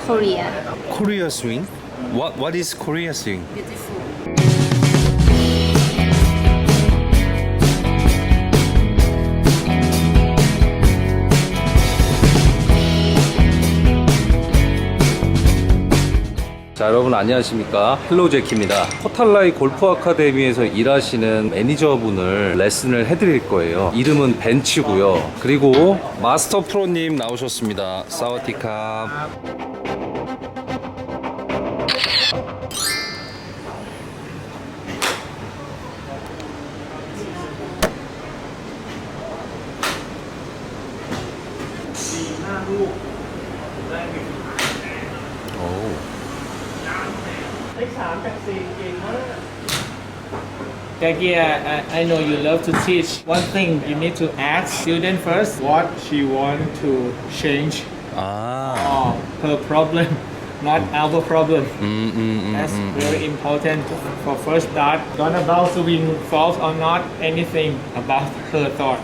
Korea. Korea swing? What is Korea swing? Beautiful. 자, 여러분 안녕하십니까? 헬로재키입니다. 포탈라이 골프 아카데미에서 일하시는 매니저분을 레슨을 해드릴 거예요. 이름은 벤츠고요. 그리고 마스터 프로님 나오셨습니다. 사와디캅. Jackie, I know you love to teach. One thing you need to ask student first what she want to change 아, her problem, not our problem. That's very important for first start. Not about swing fault or not anything about her thought.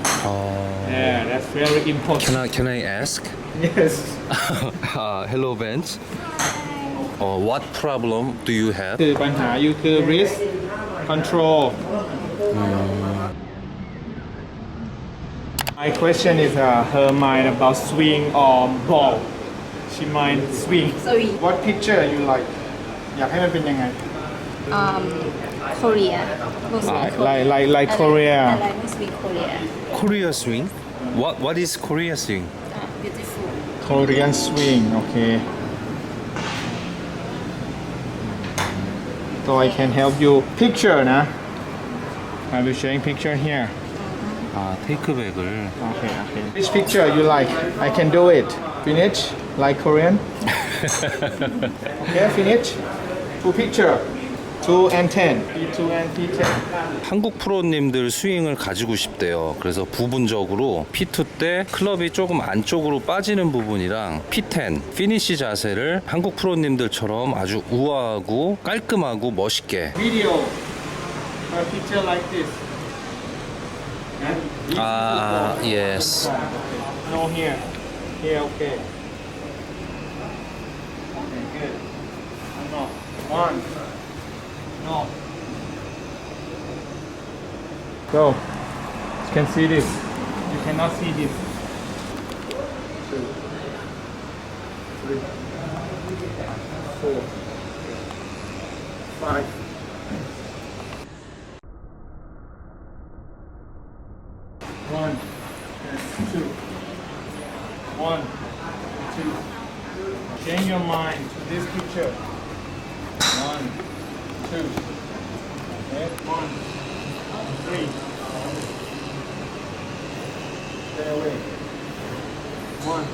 Yeah, that's very important. Can I ask? Yes. Hello, BENZ. What problem do you have? คือปัญหาอยู่คือ wrist control. My question is her mind about swing or ball. She mind swing. Swing. What picture you like? อยากให้มันเป็นยังไง Korea. Like Korea. I like swing Korea. Korea swing? What is Korea swing? Beautiful. Korean swing. Okay. So I can help you. Picture,นะ I will showing picture here. 아, 테이크백을. Okay. Which picture you like? I can do it. Finish like Korean. Okay, finish. Two picture. 2 and 10. P2 and P10. 한국 프로님들 스윙을 가지고 싶대요. 그래서 부분적으로 P2 때 클럽이 조금 안쪽으로 빠지는 부분이랑 P10 피니시 자세를 한국 프로님들처럼 아주 우아하고 깔끔하고 멋있게. Video. A picture like this. 아, yes. No here. Here, okay. Okay, good. No. One. No. Go. You can see this. You cannot see this. 2, 3, 4, 5. One, two. 1, 2. Change your mind to this picture. 1, 2. Okay, 1, 3. Stay away. 1.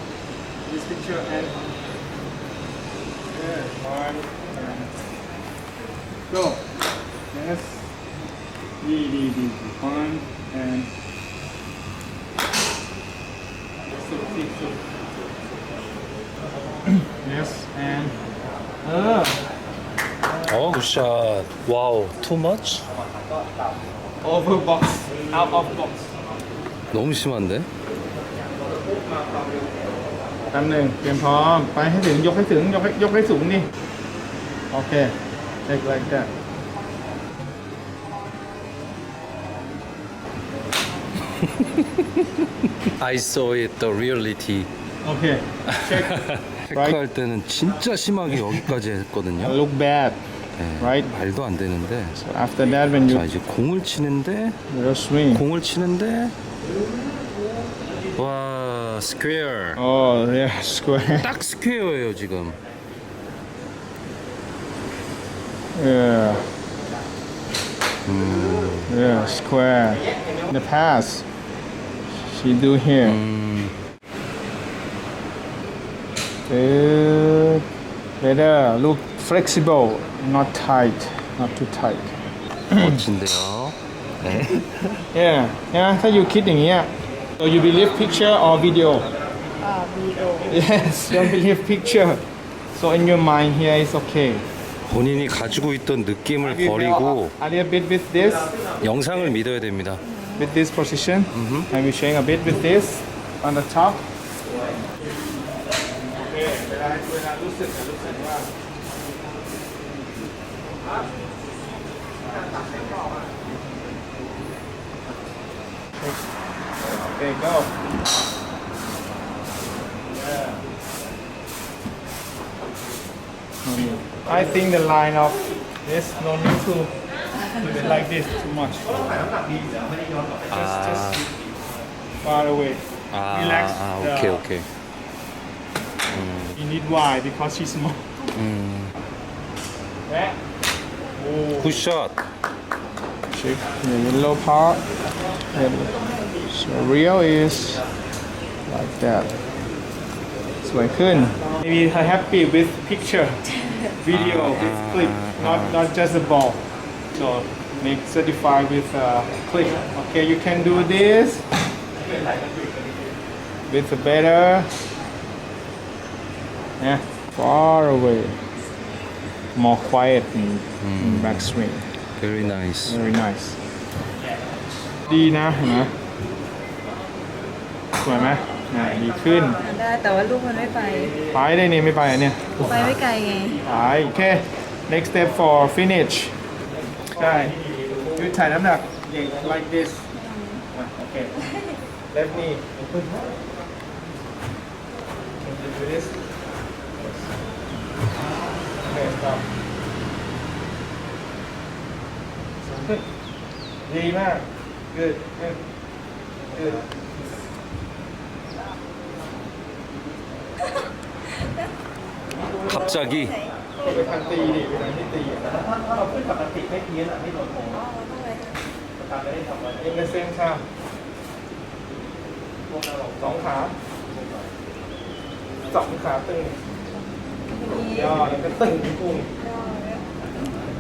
This picture and good. 1 and go. Yes. D. 1 and yes and 굿샷. 와우, too much? over box, out of box. 너무 심한데? แป๊บนึงเตรียมพร้อมไปให้ถึงยกให้ถึงยกให้สูงนี่โอเค take like that I saw it, the reality. okay check 체크할 때는 진짜 심하게 여기까지 했거든요. look bad 네, right 말도 안 되는데. so after that when 자, you 이제 공을 치는데 swing 와, 스퀘어. oh yeah square 딱 스퀘어예요, 지금. yeah yeah square the pass she do here good better look flexible not tight not too tight 멋진데요. 네. yeah ถ้าอยู่คิดอย่างเงี้ย so you believe picture or video Video. yes don't believe picture so in your mind here is okay 본인이 가지고 있던 느낌을 버리고 a little bit with this 영상을 믿어야 됩니다. with this position and we're showing a bit with this on the top okay ลารู้สึกว่าOkay, go. I think the line of this no need to do it like this too much. Just far away. Relax. 오케이 오케이. You need wide because she's small. Back. Oh. 굿샷. Check the yellow part. So real is like that. สวยขึ้น Maybe her happy with picture, video, with clip, not just a ball. So make certified with clip. Okay, you can do this with a better. Yeah, far away. More quiet in backswing. Very nice. Very nice. ดีนะเห็นไหมสวยไหมดีขึ้น ได้แต่ว่าลูกมันไม่ไป ไปได้นี่ไม่ไปอันเนี่ย ไปไม่ไกลไง ไปโอเค next step for finish ใช่ยืดถ่ายน้ำหนัก like this โอเค left knee do this okay stop ดีมาก good good good 갑자기 ไปทางตีดิไปทางที่ตีถ้าเราขึ้นปกติไม่เพี้ยนไม่โดนโผล่ตามไม่ได้ทำอะไรในเส้นข้ามสองขาตึงย่อแล้วก็ตึงกุ้ง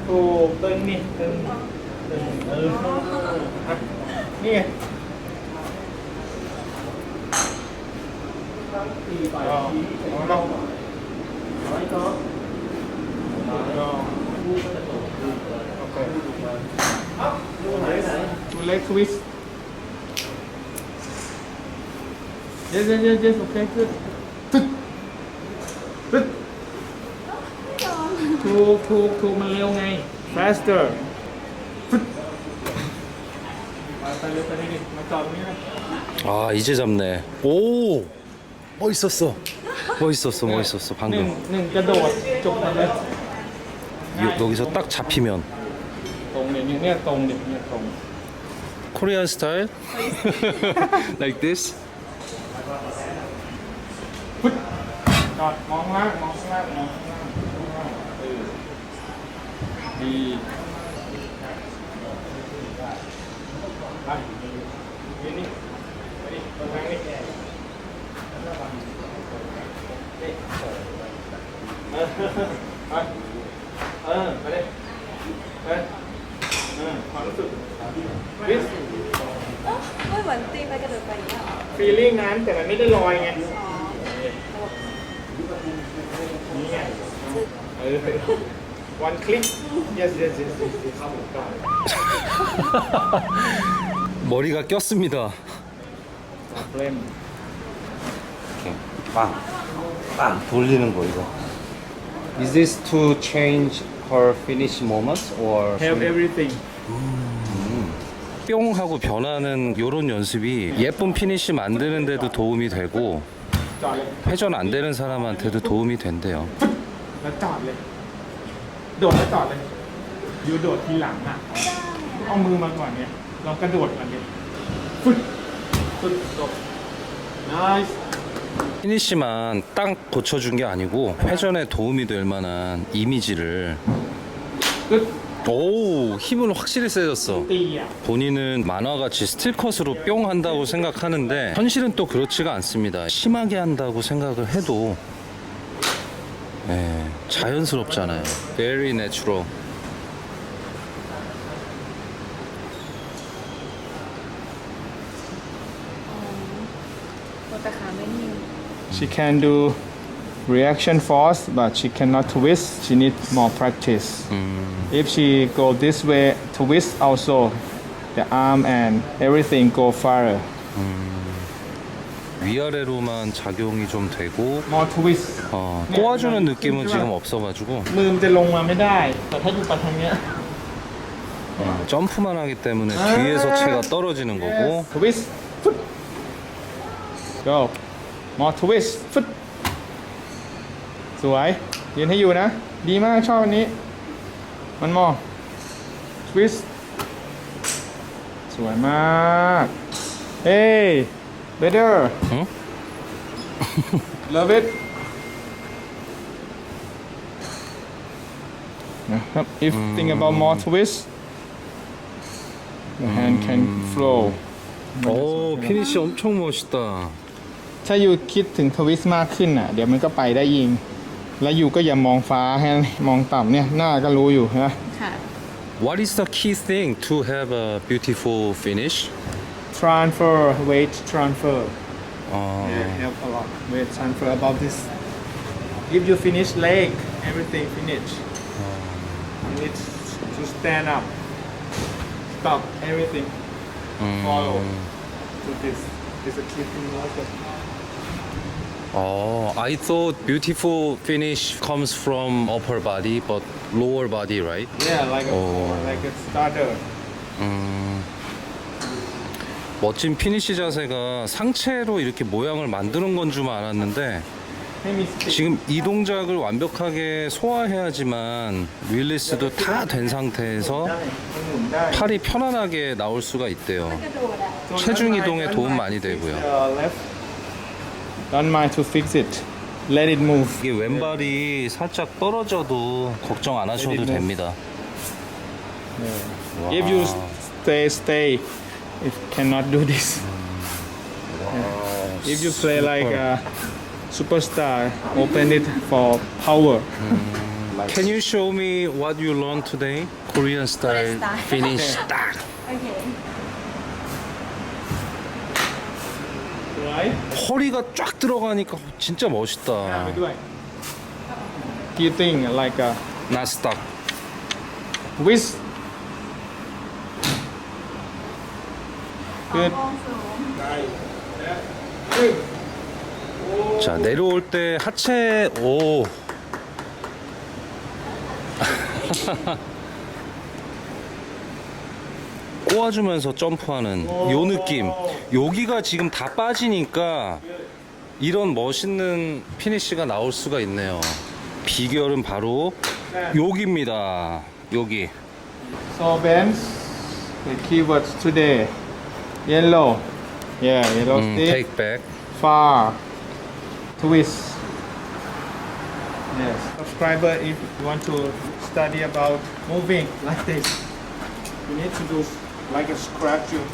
ถูกตึงนี่ตึงนี่ไงย่อเราOkay. Two leg twist. Yes. Okay, good. Two มันเร็วไง Faster. ไปเร็วไปดิมาจอดตรงนี้เลย 아 이제 잡네. 오 멋있었어. 멋있었어 방금. หนึ่งกระโดดจบเลย 여기서 딱 잡히면 ตรงเนี่ยตรงเนี่ยตรง Korean style like this. จอดมองล่างดีไปนี่ไปดิตรงทางนี้ไปเลยความรู้สึกวิส ไม่เหมือนตีไปกระโดดไปอย่างเงี้ยหรอ ฟีลลิ่งนั้นแต่มันไม่ได้ลอยไงนี่ไงone click yes 머리가 꼈습니다. flame 이렇게 빵 돌리는 거 이거. Is this to change her finish moments or have everything 뿅 하고 변하는 요런 연습이 예쁜 피니시 만드는 데도 도움이 되고 จอดเลย 회전 안 되는 사람한테도 도움이 된대요. แล้วจอดเลยโดดแล้วจอดเลยอยู่โดดทีหลังอ่ะเอามือมาก่อนเนี่ยเรากระโดดก่อนเนี่ยฟึดจบ nice 피니시만 딱 고쳐준 게 아니고 회전에 도움이 될 만한 이미지를. 끝 오 힘은 확실히 세졌어. ตีอ่ะ 본인은 만화같이 스틸컷으로 뿅 한다고 생각하는데 현실은 또 그렇지가 않습니다. 심하게 한다고 생각을 해도 자연스럽잖아요. Very natural. She can do reaction force, but she cannot twist. She needs more practice. If she go this way, twist also, the arm and everything go farther. 위아래로만 작용이 좀 되고 more twist 꼬아주는 느낌은 지금 없어가지고 มือมันจะลงมาไม่ได้แต่ถ้าอยู่ไปทางเนี้ย 점프만 하기 때문에 뒤에서 채가 떨어지는 거고 twist foot go more twist foot สวยยืนให้อยู่นะดีมากชอบอันนี้มันมอง twist สวยมากเฮ้ย better 응? love it นะครับ if think about more twist the hand can flow 오 피니시 엄청 멋있다 ถ้าอยู่คิดถึงทวิสต์มากขึ้นอ่ะเดี๋ยวมันก็ไปได้ยิงแล้วอยู่ก็อย่ามองฟ้าให้มองต่ำเนี่ยหน้าก็รู้อยู่นะ ค่ะ What is the key thing to have a beautiful finish? transfer weight transfer 어, help a lot weight transfer about this if you finish leg everything finish you need to stand up stop everything follow to this is a key thing also I thought beautiful finish comes from upper body, but lower body, right? yeah like a starter 멋진 피니시 자세가 상체로 이렇게 모양을 만드는 건 줄 알았는데 지금 이 동작을 완벽하게 소화해야지만 릴리스도 다 된 상태에서 팔이 편안하게 나올 수가 있대요. 체중 이동에 도움 많이 되고요. Don't mind to fix it. Let it move. 이게 왼발이 살짝 떨어져도 걱정 안 하셔도 됩니다. If you stay. If cannot do this. If you play like a superstar, open it for power. Can you show me what you learned today? Korean style finish. 딱. Okay. Right? 허리가 쫙 들어가니까 진짜 멋있다. Do you think like a Not stuck. with good? 자, 내려올 때 하체 오. 꼬아주면서 점프하는 요 느낌. 여기가 지금 다 빠지니까 이런 멋있는 피니쉬가 나올 수가 있네요. 비결은 바로 여기입니다. 여기. So BENZ, the keywords today. Yellow. Yeah, yellow stick. Take back. Far. Twist. Yes. Subscriber, if you want to study about moving like this, you need to do like a scratching.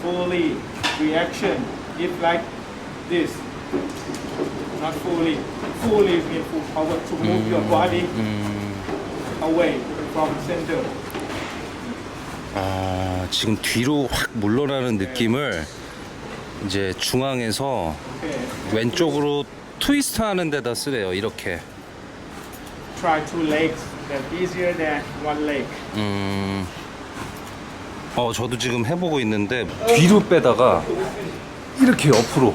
Fully reaction. If like this. Not fully. Fully means full power to move your body away from center. 아, 지금 뒤로 확 물러나는 느낌을 이제 중앙에서 왼쪽으로 트위스트 하는 데다 쓰래요. 이렇게. Try two legs. That's easier than one leg. 저도 지금 해보고 있는데 뒤로 빼다가 이렇게 옆으로.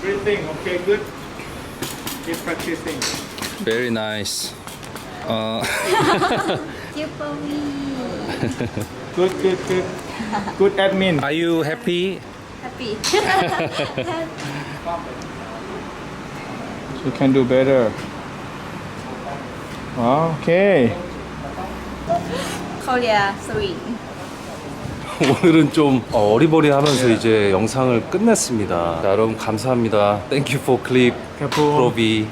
Breathing, okay, good. Keep practicing. Very nice. You for me. Good. Good admin. Are you happy? Happy. You can do better. Okay. Korea swing. 오늘은 좀 어리버리하면서 이제 영상을 끝냈습니다. 자, 여러분 감사합니다. Thank you for clip. Pro VIE.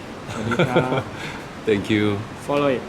Thank you. Follow it.